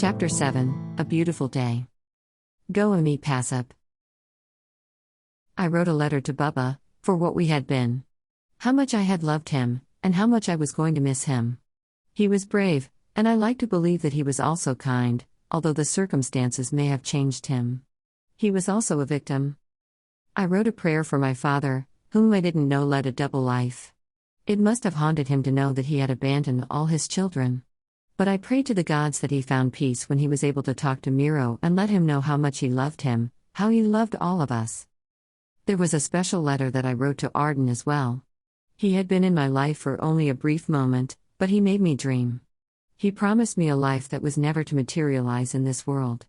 Chapter 7, A Beautiful Day. Go and meet Pasap. I wrote a letter to Bubba, for what we had been. How much I had loved him, and how much I was going to miss him. He was brave, and I like to believe that he was also kind, although the circumstances may have changed him. He was also a victim. I wrote a prayer for my father, whom I didn't know led a double life. It must have haunted him to know that he had abandoned all his children. But I prayed to the gods that he found peace when he was able to talk to Miroe and let him know how much he loved him, how he loved all of us. There was a special letter that I wrote to Arden as well. He had been in my life for only a brief moment, but he made me dream. He promised me a life that was never to materialize in this world.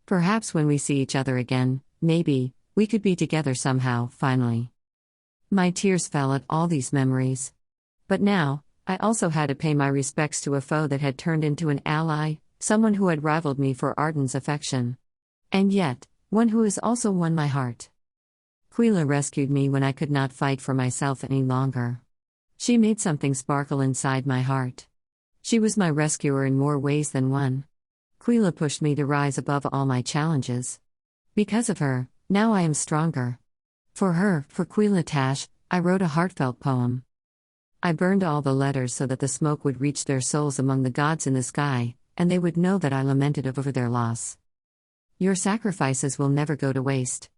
Perhaps when we see each other again, maybe, we could be together somehow, finally. My tears fell at all these memories. But now, I also had to pay my respects to a foe that had turned into an ally, someone who had rivaled me for Arden's affection. And yet, one who has also won my heart. Quila rescued me when I could not fight for myself any longer. She made something sparkle inside my heart. She was my rescuer in more ways than one. Quila pushed me to rise above all my challenges. Because of her, now I am stronger. For her, for Quila Tash, I wrote a heartfelt poem. I burned all the letters so that the smoke would reach their souls among the gods in the sky, and they would know that I lamented over their loss. Your sacrifices will never go to waste.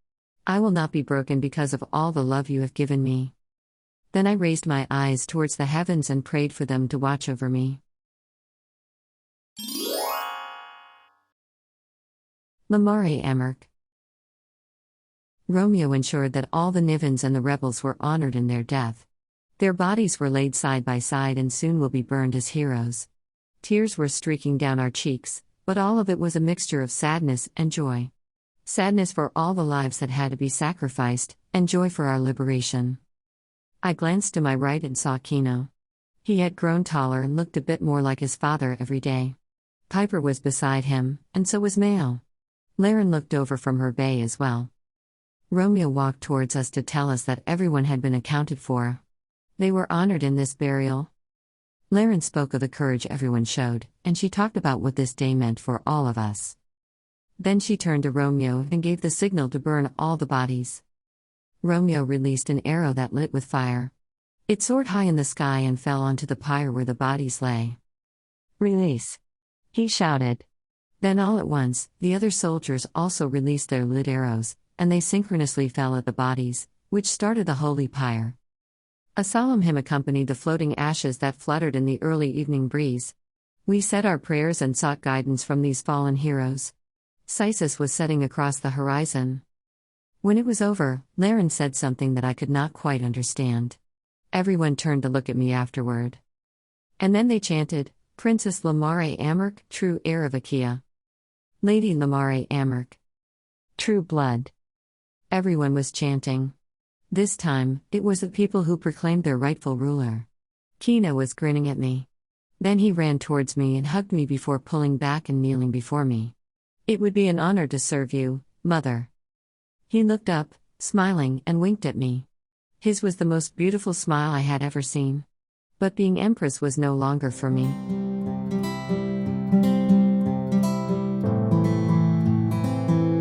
I will not be broken because of all the love you have given me. Then I raised my eyes towards the heavens and prayed for them to watch over me. Lamare Amark. Romeo ensured that all the Nivens and the rebels were honored in their death. Their bodies were laid side by side and soon will be burned as heroes. Tears were streaking down our cheeks, but all of it was a mixture of sadness and joy. Sadness for all the lives that had to be sacrificed, and joy for our liberation. I glanced to my right and saw Kino. He had grown taller and looked a bit more like his father every day. Pyper was beside him, and so was Mayo. Laren looked over from her bay as well. Romeo walked towards us to tell us that everyone had been accounted for. They were honored in this burial. Laren spoke of the courage everyone showed, and she talked about what this day meant for all of us. Then she turned to Romeo and gave the signal to burn all the bodies. Romeo released an arrow that lit with fire. It soared high in the sky and fell onto the pyre where the bodies lay. "Release!" he shouted. Then all at once, the other soldiers also released their lit arrows, and they synchronously fell at the bodies, which started the holy pyre. A solemn hymn accompanied the floating ashes that fluttered in the early evening breeze. We said our prayers and sought guidance from these fallen heroes. Sysis was setting across the horizon. When it was over, Laren said something that I could not quite understand. Everyone turned to look at me afterward. And then they chanted, "Princess Lamare Amark, true heir of Akea. Lady Lamare Amark. True blood." Everyone was chanting. This time, it was the people who proclaimed their rightful ruler. Kino was grinning at me. Then he ran towards me and hugged me before pulling back and kneeling before me. "It would be an honor to serve you, Mother." He looked up, smiling, and winked at me. His was the most beautiful smile I had ever seen. But being empress was no longer for me.